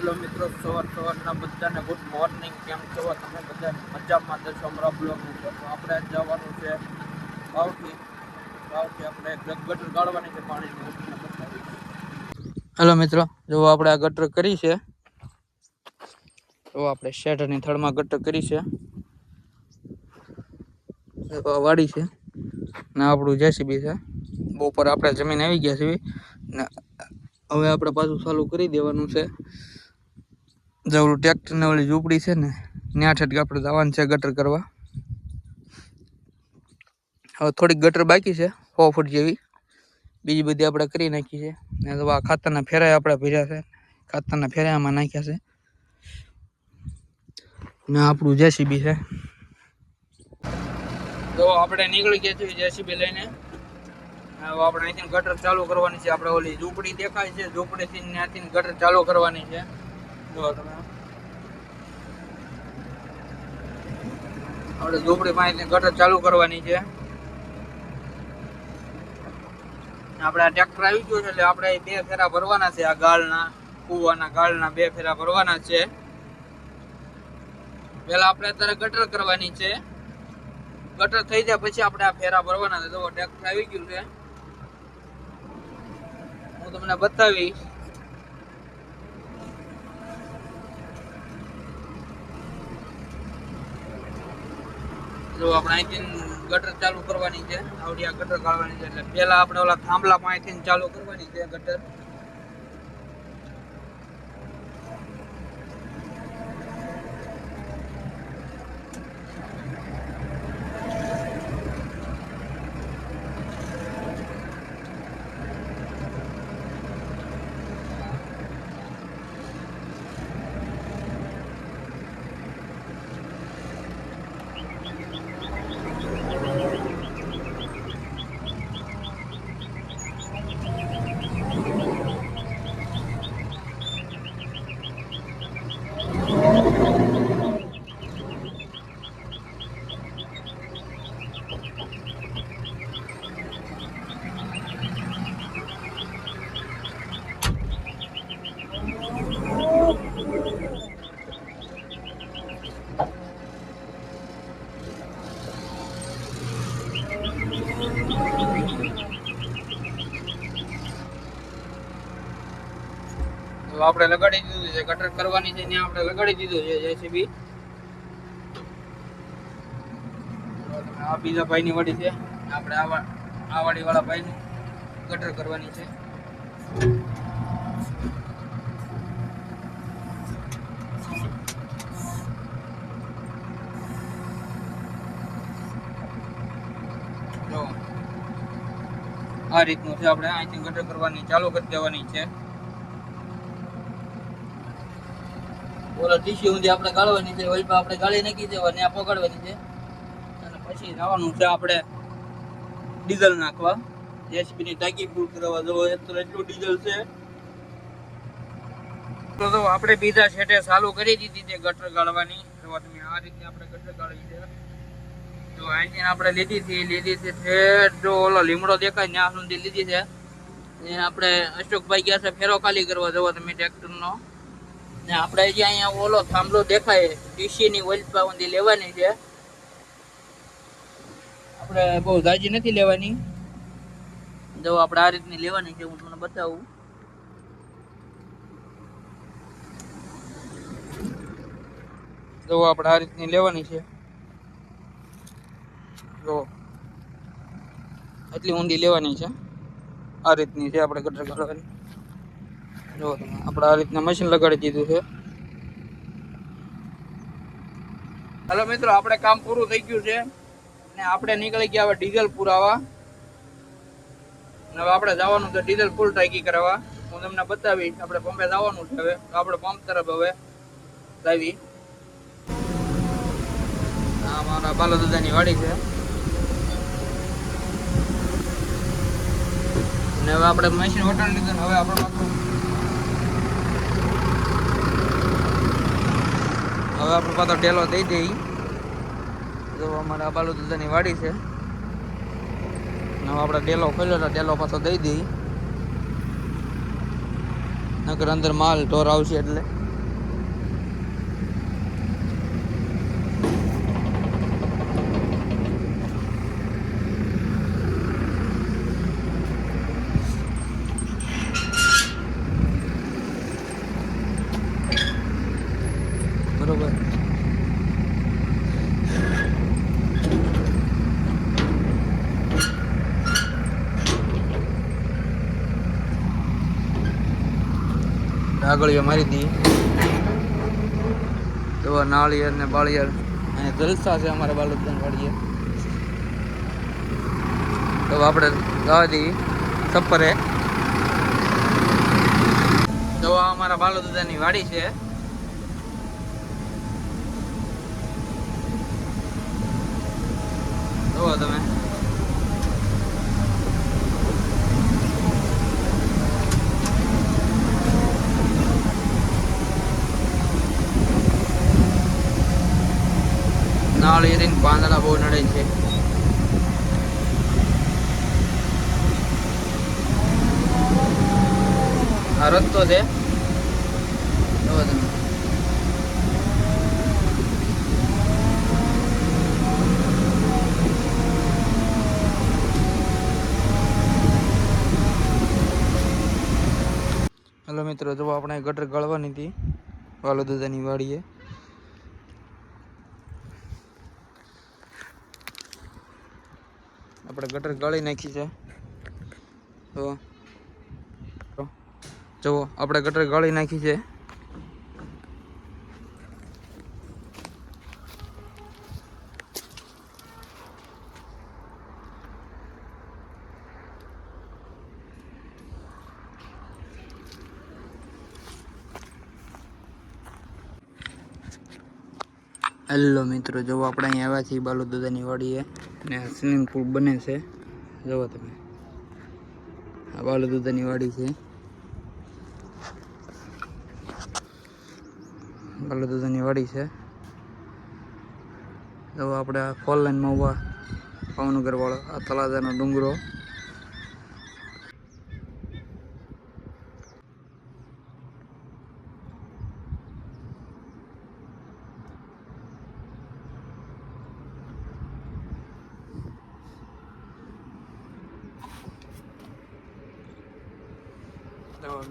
Hello મિત્રો, સવારના બધાને ગુડ મોર્નિંગ. કેમ છો તમે બધા? મજામાં દર્શો અમારા બ્લોગનું છે. તો આપણે જવાનું છે વાવથી આપણે ગટર ગાળવાની છે પાણીની. હેલો મિત્રો, જો આપણે આ ગટર કરી છે, તો આપણે શેઠની થળમાં ગટર કરી છે, વાડી છે ને આપણું જેસીબી છે. બપોર આપણે જમીન આવી ગયા છે ને હવે આપણે પાછું ચાલુ કરી દેવાનું છે. જે ઓલું ટ્રેક્ટર ને ઓલી ઝૂંપડી છે ને ત્યાં ઠેઠ આપણે જવાનું છે ગટર કરવા. હવે થોડીક ગટર બાકી છે 100 ફૂટ જેવી, બીજી બધી આપણે કરી નાખી છે. ને તો આ ખાતરના ફેરાય આપણે ભર્યા છે, ખાતરના ફેરાયામાં નાખ્યા છે ને આપણું જેસીબી છે. તો આપણે નીકળી ગયા છીએ જેસીબી લઈને. હવે આપણે અહીંથી ગટર ચાલુ કરવાની છે. આપણે ઓલી ઝૂંપડી દેખાય છે, ઝૂંપડીથી ત્યાંથી ગટર ચાલુ કરવાની છે. જો તમે આપણે ઝૂંપડી પાસેથી ગટર ચાલુ કરવાની છે. આપણે આ ટ્રેક્ટર આવી ગયું છે એટલે આપણે 2 ફેરા ભરવાના છે. આ ગાળના કૂવાના ગાળના 2 ફેરા ભરવાના છે. પેલા આપણે અત્યારે ગટર કરવાની છે. ગટર થઈ જાય પછી આપણે આ ફેરા ભરવાના છે. તો ટ્રેક્ટર આવી ગયું છે, હું તમને બતાવીશ. જો આપણે અહીંથી ગટર ચાલુ કરવાની છે, આવડી આ ગટર કાઢવાની છે. એટલે પેલા આપણે ઓલા થાંભલા પાસેથી ચાલુ કરવાની છે ગટર. આપણે લગાડી દીધું છે, ગટર કરવાની છે ત્યાં આપણે લગાડી દીધું છે જેસીબી. આ બીજા ભાઈની વાડી છે, આપણે આ વાડી વાળા ભાઈની ગટર કરવાની છે. જો આ રીતનું છે. આપણે અહીંથી ગટર કરવાની ચાલુ કરી દેવાની છે. ઓલા ટીસી ઊંધી આપણે ગાળવાની છે, ઓલી પર આપણે ગાળી નાખી દેવાની, આ પકડવાની છે અને પછી જવાનું છે આપણે ડીઝલ નાખવા. જેસીબી ની ટાંકી ફૂલ કરવા જવો એટલું ડીઝલ છે. તો આપણે બીજા છેટે ચાલુ કરી દીધી છે ગટર ગાળવાની. તો તમે આ રીતે આપણે ગટર ગાળવી છે. જો અહીંથી આપણે લીધી છે ઠેઠ જો ઓલો લીમડો દેખાય ત્યાં સુધી લીધી છે. આપણે અશોકભાઈ ગયા છે ફેરો ખાલી કરવા જવો તમે ટ્રેક્ટરનો. ને આપણે જે અહીંયા ઓલો થાંભલો દેખાય ટીસી ની ઓઇલ ઊંધી લેવાની છે. આપણે બહુ ઝાજી નથી લેવાની. જો આપણે આ રીતની લેવાની છે, હું તમને બતાવું. જો આપણે આ રીતની લેવાની છે. જો એટલી ઊંડી લેવાની છે. આ રીતની છે આપણે ગટર કાઢવાની. જો આપણે આ રીતના મશીન લગાડી દીધું છે. હાલો મિત્રો, આપણે કામ પૂરું થઈ ગયું છે ને આપણે નીકળી ગયા હવે ડીઝલ પુરાવા. હવે આપણે જવાનું છે ડીઝલ ફૂલ ટાંકી કરાવવા. હું તમને બતાવીશ. આપણે પંપે જવાનું છે. હવે આપણે પંપ તરફ હવે લાવી. આ મારા બાલો દાદાની વાડી છે ને હવે આપણે મશીન વટાણ લીધું. હવે આપણે પાછો ટેલો દઈ દઈ. જો અમારા બાલુ દાદાની વાડી છે. હવે આપણે ડેલો ખોલ્યો તો ડેલો પાછો દઈ દઈ, નકર અંદર માલ ઢોર આવશે એટલે બરોબર. આગળીઓ મારી દી તો નાળિયેર ને બાળિયેર અને જલસા છે અમારા બાલુદાન વાડીએ. તો આપણે જવા દઈએ સફરે. તો આ અમારા બાલુદાદાની વાડી છે. જુઓ તમે. નાળિયેર પાંદડા બહુ નડે છે. આ રસ્તો છે. જુઓ તમે. હેલો મિત્રો, જો આપણે ગટર ગળવાની હતી બાલુદાદાની વાડીએ. આપણે ગટર ગળી નાખી છે. તો જુઓ આપણે ગટર ગળી નાખી છે. હેલો મિત્રો, જો આપણે અહીં આવ્યા છીએ બાલુદાદાની વાડીએ ને સ્વિમિંગ પુલ બને છે. જુઓ તમે, આ બાલુદાદાની વાડી છે. બાલુદાદાની વાડી છે. જો આપણે આ 4 લાઈનમાં ઉભા ભાવનગર વાળો આ તળાજાનો ડુંગરો.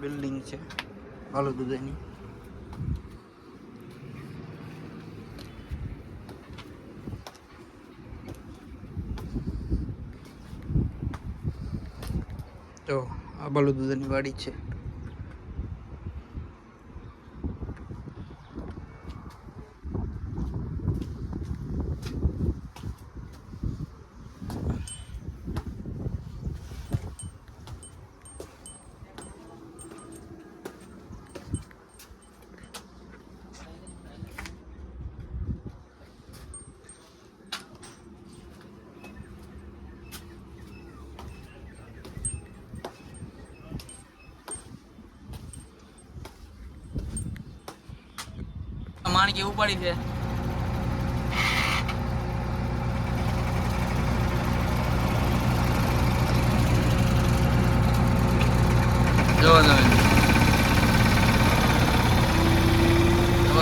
બિલ્ડિંગ છે બાલુદાદાની. તો આ બાલુદાદાની વાડી છે. માણકી ઉપાડી છે. જો તમે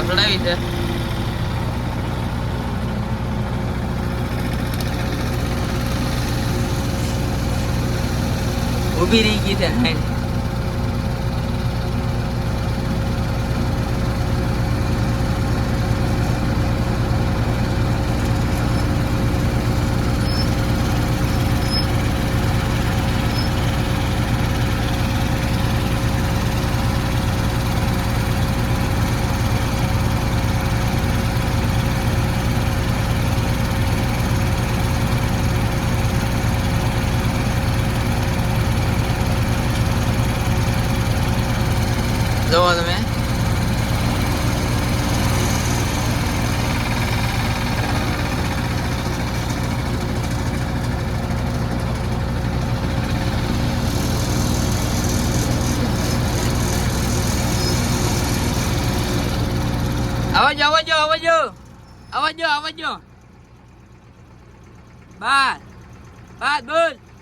ચડાવી છે. ઊભી રહી ગઈ છે. જુઓ તમે. આવજો. બાર બોલ.